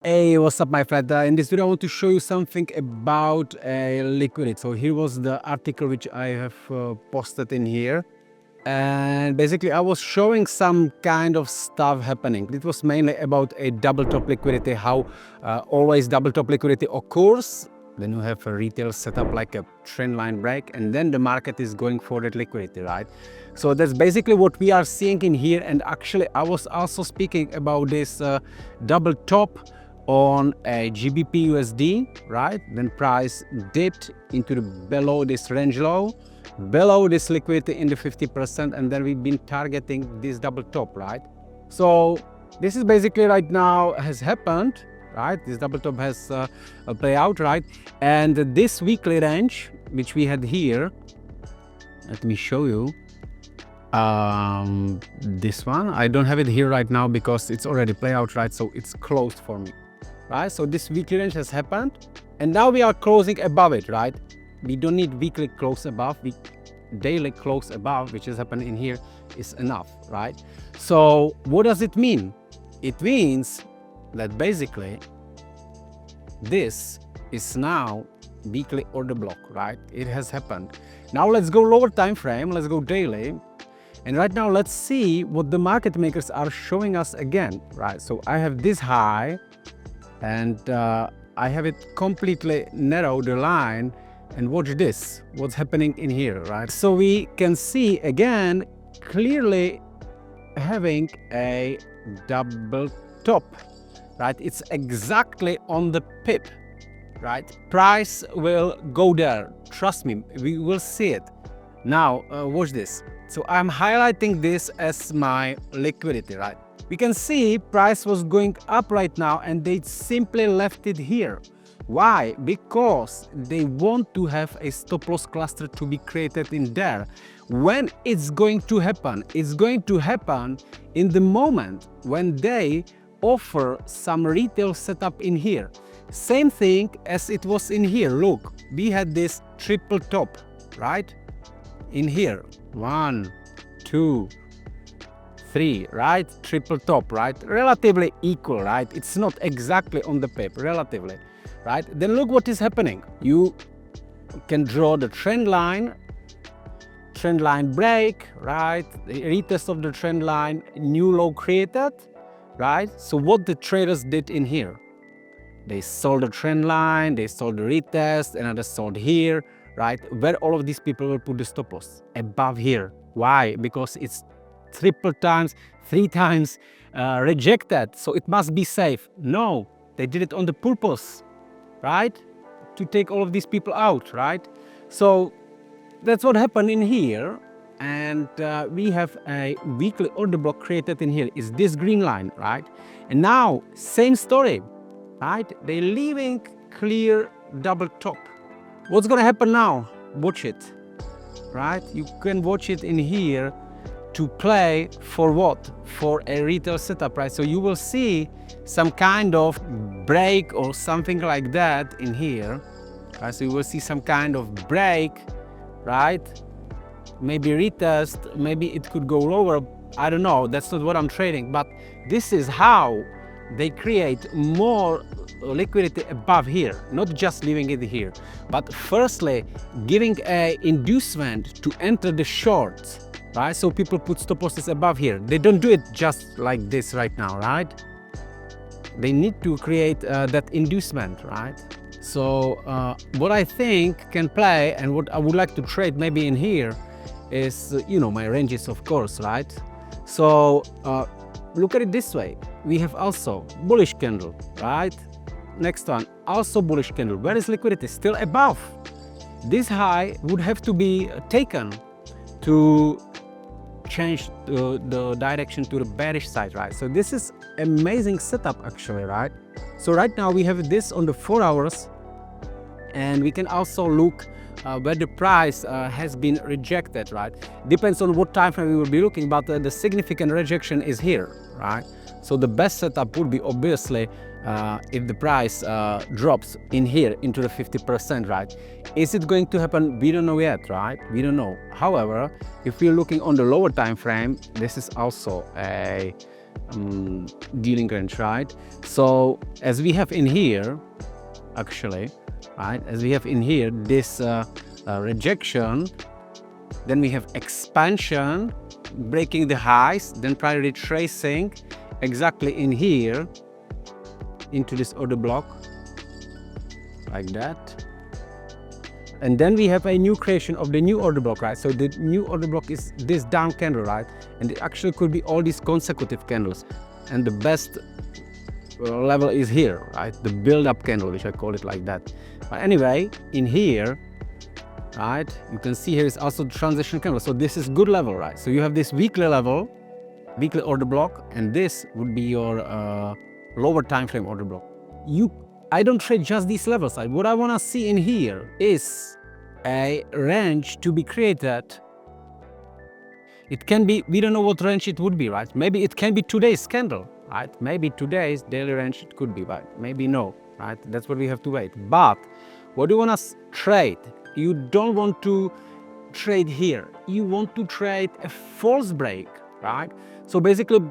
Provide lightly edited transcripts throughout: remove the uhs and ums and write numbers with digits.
Hey, what's up, my friend? In this video, I want to show you something about liquidity. So here was the article which I have posted in here. And basically, I was showing some kind of stuff happening. It was mainly about a double top liquidity, how always double top liquidity occurs. Then you have a retail setup like a trend line break, and then the market is going for that liquidity, right? So that's basically what we are seeing in here. And actually, I was also speaking about this double top on a GBPUSD, right? Then price dipped into the below this range low, below this liquidity in the 50%, and then we've been targeting this double top, right? So this is basically right now has happened, right? This double top has play out, right? And this weekly range, which we had here, let me show you. This one, I don't have it here right now because it's already play out, right? So it's closed for me, right? So this weekly range has happened, and now we are closing above it, right? We don't need weekly close above, daily close above, which is happening in here, is enough, right? So what does it mean? It means that basically this is now weekly order block, right? It has happened. Now let's go lower time frame, let's go daily. And right now, let's see what the market makers are showing us again, right? So I have this high, and I have it completely narrow the line, and watch this, what's happening in here, right? So we can see again, clearly having a double top, right? It's exactly on the pip, right? Price will go there, trust me, we will see it. Now, watch this. So I'm highlighting this as my liquidity, right? We can see price was going up right now, and they simply left it here. Why? Because they want to have a stop loss cluster to be created in there. When it's going to happen? It's going to happen in the moment when they offer some retail setup in here. Same thing as it was in here. Look, we had this triple top, right? In here, 1, 2, 3, right? Triple top, right? Relatively equal, right? It's not exactly on the pip, relatively, right? Then look what is happening. You can draw the trend line break, right? The retest of the trend line, new low created, right? So what the traders did in here, they sold the trend line, they sold the retest, another sold here, right? Where all of these people will put the stop loss? Above here. Why? Because it's 3 times rejected, so it must be safe. No, they did it on the purpose, right? To take all of these people out, right? So that's what happened in here, and we have a weekly order block created in here. Is this green line, right? And now, same story, right? They're leaving clear double top. What's gonna happen now? Watch it, right? You can watch it in here to play for what? For a retail setup, right? So you will see some kind of break or something like that in here, right? So you will see some kind of break, right? Maybe retest, maybe it could go lower. I don't know, that's not what I'm trading, but this is how they create more liquidity above here, not just leaving it here, but firstly giving a inducement to enter the shorts, right? So people put stop losses above here. They don't do it just like this right now, right? They need to create that inducement, right? So what I think can play, and what I would like to trade maybe in here is, you know, my ranges, of course, right? So look at it this way. We have also bullish candle, right? Next one, also bullish candle. Where is liquidity? Still above. This high would have to be taken to change the direction to the bearish side, right? So this is amazing setup actually, right? So right now we have this on the 4 hours, and we can also look where the price has been rejected, right? Depends on what time frame we will be looking, but the significant rejection is here, right? So the best setup would be obviously if the price drops in here into the 50%, right? Is it going to happen? We don't know yet, right? We don't know. However, if we're looking on the lower time frame, this is also a dealing range, right? So as we have in here, actually, right, as we have in here this rejection, then we have expansion, breaking the highs, then prior retracing exactly in here into this order block, like that. And then we have a new creation of the new order block, right? So the new order block is this down candle, right? And it actually could be all these consecutive candles. And the best level is here, right? The build-up candle, which I call it like that. But anyway, in here, right, you can see here is also the transition candle. So this is good level, right? So you have this weekly level, weekly order block, and this would be your lower time frame order block. I don't trade just these levels. What I want to see in here is a range to be created. It can be, we don't know what range it would be, right? Maybe it can be today's candle, right? Maybe today's daily range it could be, right? Maybe no, right? That's what we have to wait. But what do you want to trade? You don't want to trade here. You want to trade a false break, right? So basically,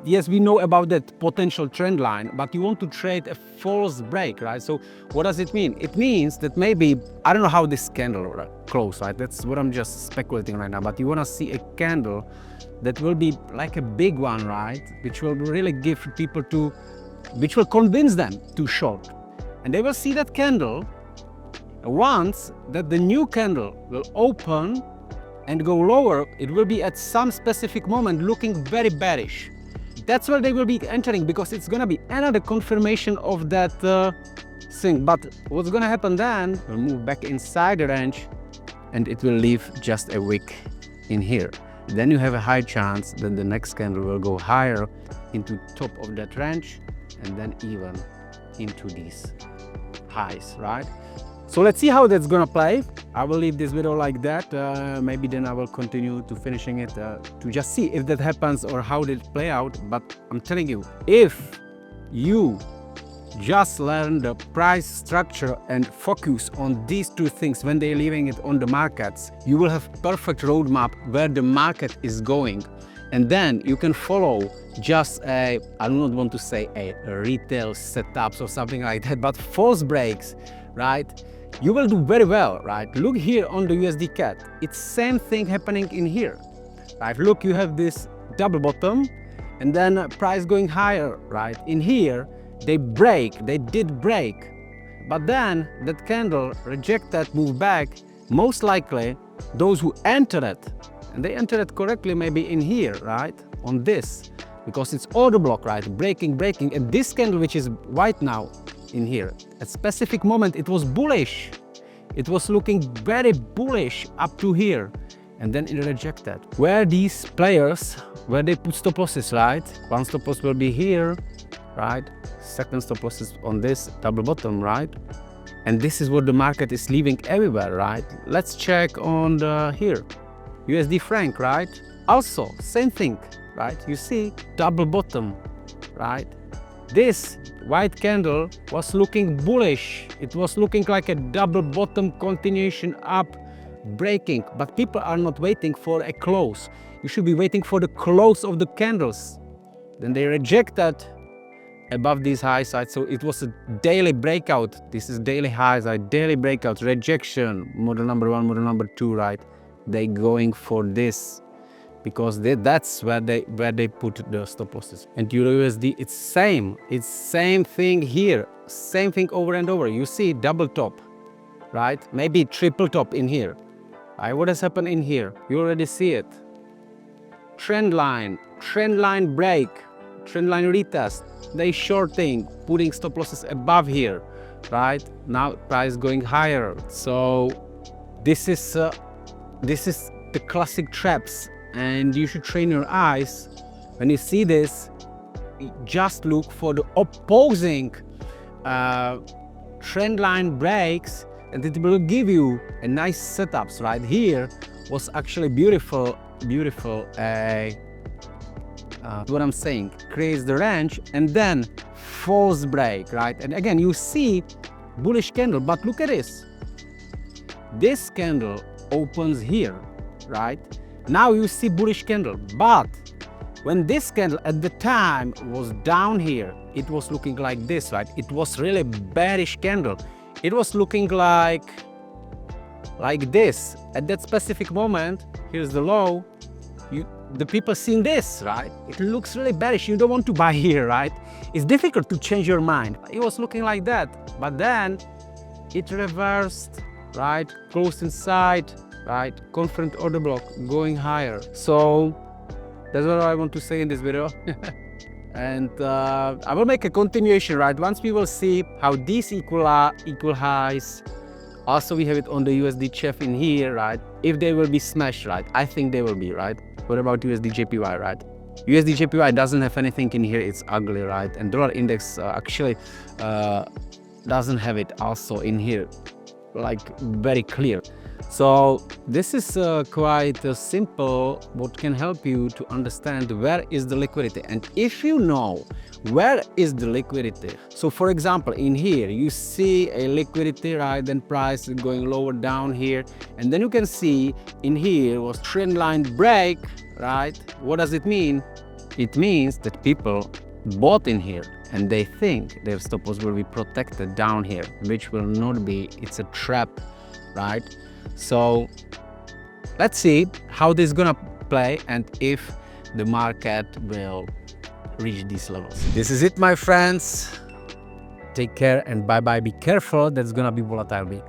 yes, we know about that potential trend line, but you want to trade a false break, right? So what does it mean? It means that maybe, I don't know how this candle close, right? That's what I'm just speculating right now, but you want to see a candle that will be like a big one, right? Which will really give people which will convince them to short. And they will see that candle. Once that the new candle will open and go lower, it will be at some specific moment looking very bearish. That's where they will be entering, because it's going to be another confirmation of that thing. But what's going to happen then, we'll move back inside the range and it will leave just a wick in here. Then you have a high chance that the next candle will go higher into top of that range and then even into these highs, right? So let's see how that's gonna play. I will leave this video like that. Maybe then I will continue to finishing it to just see if that happens or how did it play out. But I'm telling you, if you just learn the price structure and focus on these two things when they're leaving it on the markets, you will have perfect roadmap where the market is going. And then you can follow just I do not want to say a retail setups or something like that, but false breaks, right? You will do very well, right? Look here on the USDCAD. It's same thing happening in here, right? Look, you have this double bottom and then price going higher, right? In here, they did break. But then that candle rejected, move back. Most likely, those who entered it, and they entered it correctly maybe in here, right? On this, because it's order block, right? Breaking, and this candle, which is white now, in here. At specific moment, it was bullish. It was looking very bullish up to here. And then it rejected. Where these players, where they put stop losses, right? One stop loss will be here, right? Second stop loss is on this double bottom, right? And this is what the market is leaving everywhere, right? Let's check on the here. USD franc, right? Also, same thing, right? You see, double bottom, right? This white candle was looking bullish. It was looking like a double bottom continuation up, breaking. But people are not waiting for a close. You should be waiting for the close of the candles. Then they rejected above these high sides. So it was a daily breakout. This is daily highs, right? Daily breakout, rejection, model number 1, model number 2, right? They going for this, because that's where they put the stop losses. And EURUSD, it's same thing here, same thing over and over. You see double top, right? Maybe triple top in here. Right? What has happened in here? You already see it. Trend line break, trend line retest. They shorting, putting stop losses above here, right? Now price going higher. So this is the classic traps. And you should train your eyes. When you see this, just look for the opposing trend line breaks, and it will give you a nice setups. Right here was actually beautiful. What I'm saying, creates the range and then false break, right? And again, you see bullish candle, but look at this. This candle opens here, right? Now you see bullish candle, but When this candle at the time was down here, it was looking like this, right? It was really bearish candle. It was looking like this. At that specific moment, here's the low. The people seeing this, right? It looks really bearish. You don't want to buy here, right? It's difficult to change your mind. It was looking like that, but then it reversed, right? Closed inside, right? Confirmed order block, going higher. So that's what I want to say in this video. And I will make a continuation, right? Once we will see how these equal highs. Also, we have it on the USDCHF in here, right? If they will be smashed, right? I think they will be, right? What about USDJPY, right? USDJPY doesn't have anything in here. It's ugly, right? And dollar index actually doesn't have it also in here, like very clear. So this is quite simple, what can help you to understand where is the liquidity. And if you know where is the liquidity, so for example, in here you see a liquidity, right? Then price is going lower down here, and then you can see in here was trend line break, right? What does it mean? It means that people bought in here and they think their stop loss will be protected down here, which will not be. It's a trap, right? So let's see how this is gonna play and if the market will reach these levels. This is it, my friends. Take care and bye bye. Be careful, that's gonna be volatile week.